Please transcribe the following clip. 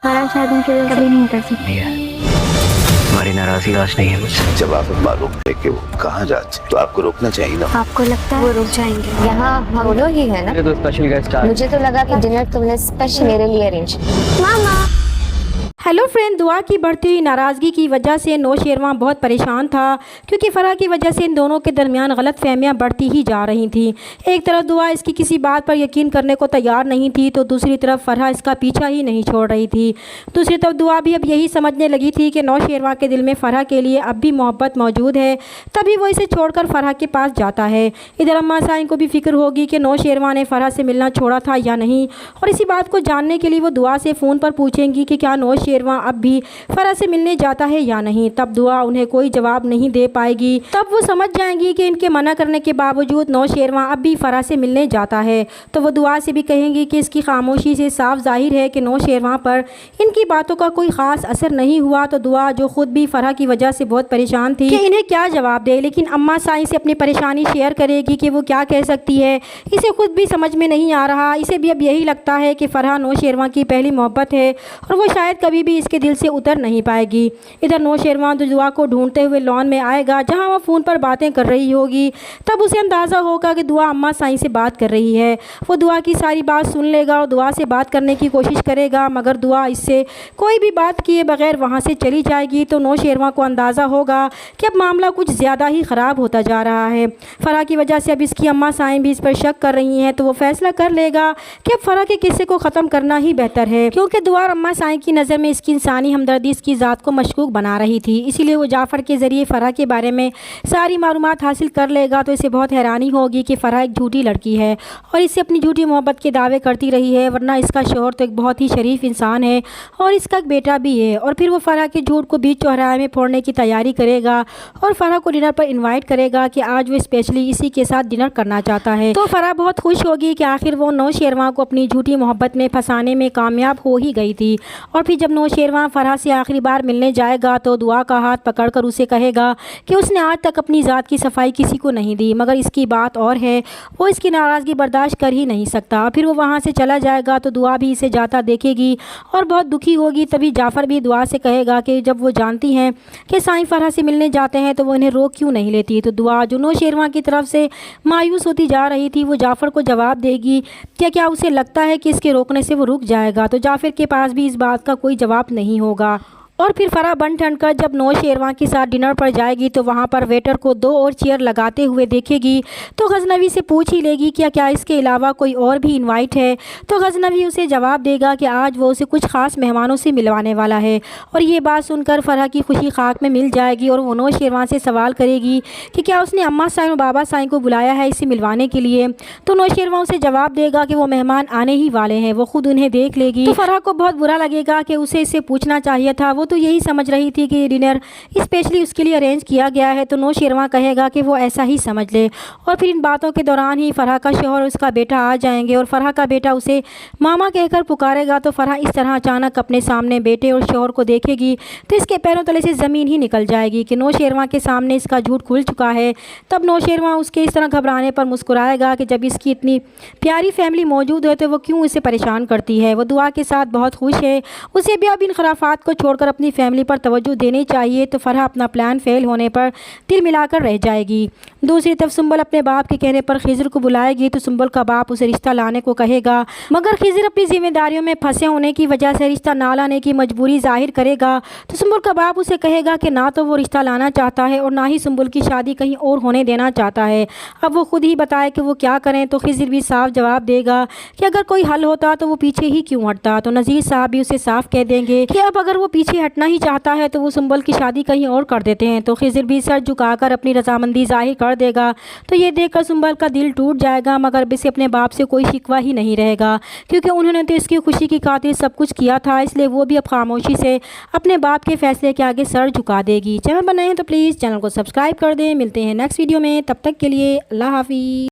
हमारा शायद उनके लिए कभी नहीं कर सकती। नहीं है, हमारी नाराजगी आज नहीं है मुझसे। जब आप मालूम है कि वो कहाँ जाते तो आपको रोकना चाहिए ना। आपको लगता है वो रुक जाएंगे? यहाँ हम लोग ही है ना। मेरे दो स्पेशल गेस्ट आ मुझे तो लगा कि डिनर तुमने स्पेशल मेरे लिए अरेंज। मामा हेलो फ्रेंड, दुआ की बढ़ती हुई नाराज़गी की वजह से नौशेरवां बहुत परेशान था, क्योंकि फ़रह की वजह से इन दोनों के दरमियान गलत फहमियाँ बढ़ती ही जा रही थी। एक तरफ दुआ इसकी किसी बात पर यकीन करने को तैयार नहीं थी, तो दूसरी तरफ फ़रह इसका पीछा ही नहीं छोड़ रही थी। दूसरी तरफ दुआ भी अब यही समझने लगी थी कि नौशेरवां के दिल में फ़रह के लिए अब भी मोहब्बत मौजूद है, तभी वो इसे छोड़कर फ़रह के पास जाता है। इधर अम्मा साईं को भी फ़िक्र होगी कि नौशेरवां ने फ़रह से मिलना छोड़ा था या नहीं, और इसी बात को जानने के लिए वो दुआ से फ़ोन पर पूछेंगी कि क्या नौशेरवां अब भी फ़रह से मिलने जाता है या नहीं। तब दुआ उन्हें कोई जवाब नहीं दे पाएगी। तब वो समझ जाएंगी कि इनके मना करने के बावजूद नौशेरवां अब भी फ़रह से मिलने जाता है। तो वो दुआ से भी कहेंगी कि इसकी खामोशी से साफ जाहिर है कि नौशेरवां पर इनकी बातों का कोई ख़ास असर नहीं हुआ। तो दुआ, जो खुद भी फ़रह की वजह से बहुत परेशान थी कि इन्हें क्या जवाब दे, लेकिन अम्मा साईं से अपनी परेशानी शेयर करेगी कि वो क्या कह सकती है। इसे खुद भी समझ में नहीं आ रहा। इसे भी अब यही लगता है कि फ़रह नौशेरवां की पहली मोहब्बत है और वो शायद कभी भी इसके दिल से उतर नहीं पाएगी। इधर नौशेरवां दुआ को ढूंढते हुए लॉन में आएगा, जहां वह फ़ोन पर बातें कर रही होगी। तब उसे अंदाज़ा होगा कि दुआ अम्मा साईं से बात कर रही है। वो दुआ की सारी बात सुन लेगा और दुआ से बात करने की कोशिश करेगा, मगर दुआ इससे कोई भी बात किए बगैर वहां से चली जाएगी। तो नौशेरवां को अंदाज़ा होगा कि अब मामला कुछ ज़्यादा ही ख़राब होता जा रहा है। फ़रह की वजह से अब इसकी अम्मा साईं भी इस पर शक कर रही हैं। तो वो फैसला कर लेगा कि अब फ़रह के किस्से को ख़त्म करना ही बेहतर है, क्योंकि दुआ अम्मा साईं की नज़र में इसकी इंसानी हमदर्दी इसकी ज़ात को मशकूक बना रही थी। इसीलिए वो जाफ़र के ज़रिए फ़रह के बारे में सारी मालूमात हासिल कर लेगा। तो इसे बहुत हैरानी होगी कि फ़रह एक झूठी लड़की है और इससे अपनी झूठी मोहब्बत के दावे करती रही है, वरना इसका शौहर तो एक बहुत ही शरीफ इंसान है और इसका एक बेटा भी है। और फिर वो फ़रह के झूठ को बीच चौराहे में फोड़ने की तैयारी करेगा और फ़रह को डिनर पर इन्वाइट करेगा कि आज वो स्पेशली इसी के साथ डिनर करना चाहता है। तो फ़रह बहुत खुश होगी कि आखिर वो नौशेरवां को अपनी झूठी मोहब्बत में फंसाने में कामयाब हो ही गई थी। और फिर जब नौशेरवां फ़रह से आखिरी बार मिलने जाएगा तो दुआ का हाथ पकड़कर उसे कहेगा कि उसने आज तक अपनी ज़ात की सफाई किसी को नहीं दी, मगर इसकी बात और है, वो इसकी नाराज़गी बर्दाश्त कर ही नहीं सकता। फिर वो वहाँ से चला जाएगा तो दुआ भी इसे जाता देखेगी और बहुत दुखी होगी। तभी जाफ़र भी दुआ से कहेगा कि जब वो जानती हैं कि साईं फ़रह से मिलने जाते हैं तो वो इन्हें रोक क्यों नहीं लेती। तो दुआ, जो नौशेरवां की तरफ से मायूस होती जा रही थी, वो जाफ़र को जवाब देगी कि क्या उसे लगता है कि इसके रोकने से वो रुक जाएगा। तो जाफ़र के पास भी इस बात का कोई जवाब नहीं होगा। और फिर फ़रह बन ठन कर जब नौशेरवां के साथ डिनर पर जाएगी तो वहाँ पर वेटर को 2 और चेयर लगाते हुए देखेगी। तो गज़नवी से पूछ ही लेगी कि क्या इसके अलावा कोई और भी इनवाइट है। तो गज़नवी उसे जवाब देगा कि आज वो उसे कुछ ख़ास मेहमानों से मिलवाने वाला है। और ये बात सुनकर फ़रह की खुशी खाक में मिल जाएगी और वो नौशेरवां से सवाल करेगी कि क्या उसने अम्मा साईं और बाबा साईं को बुलाया है इसे मिलवाने के लिए। तो नौशेरवां उसे जवाब देगा कि वो मेहमान आने ही वाले हैं, वो खुद उन्हें देख लेगी। तो फ़रह को बहुत बुरा लगेगा कि उसे इससे पूछना चाहिए था, वो तो यही समझ रही थी कि डिनर स्पेशली उसके लिए अरेंज किया गया है। तो नौशेरवां कहेगा कि वो ऐसा ही समझ ले। और फिर इन बातों के दौरान ही फ़रह का शौहर और उसका बेटा आ जाएंगे और फ़रह का बेटा उसे मामा कहकर पुकारेगा। तो फ़रह इस तरह अचानक अपने सामने बेटे और शौहर को देखेगी तो इसके पैरों तले से ज़मीन ही निकल जाएगी कि नौशेरवां के सामने इसका झूठ खुल चुका है। तब नौशेरवां उसके इस तरह घबराने पर मुस्कुराएगा कि जब इसकी इतनी प्यारी फैमिली मौजूद है तो वो क्यों इसे परेशान करती है। वो दुआ के साथ बहुत खुश है, उसे भी अब इन खराफात को छोड़कर अपनी फैमिली पर तवज्जो देनी चाहिए। तो फ़रह अपना प्लान फेल होने पर दिल मिलाकर रह जाएगी। दूसरी तरफ सुंबल अपने बाप के कहने पर खिज़र को बुलाएगी। तो सुंबल का बाप उसे रिश्ता लाने को कहेगा, मगर खिज़र अपनी जिम्मेदारियों में फंसे होने की वजह से रिश्ता ना लाने की मजबूरी जाहिर करेगा। तो सुंबल का बाप उसे कहेगा कि ना तो वो रिश्ता लाना चाहता है और ना ही सुंबल की शादी कहीं और होने देना चाहता है। अब वो खुद ही बताए कि वो क्या करें। तो खिज़र भी साफ जवाब देगा कि अगर कोई हल होता तो वो पीछे ही क्यों हटता। तो नज़ीर साहब भी उसे साफ कह देंगे कि अब अगर वो पीछे हटना ही चाहता है तो वो सुंबल की शादी कहीं और कर देते हैं। तो खिज़र भी सर झुकाकर अपनी रजामंदी जाहिर कर देगा। तो ये देखकर सुंबल का दिल टूट जाएगा, मगर इसे अपने बाप से कोई शिकवा ही नहीं रहेगा, क्योंकि उन्होंने तो इसकी खुशी की खातिर सब कुछ किया था। इसलिए वो भी अब खामोशी से अपने बाप के फैसले के आगे सर झुका देगी। चैनल बनाए हैं तो प्लीज़ चैनल को सब्सक्राइब कर दें। मिलते हैं नेक्स्ट वीडियो में, तब तक के लिए अल्लाह हाफिज़।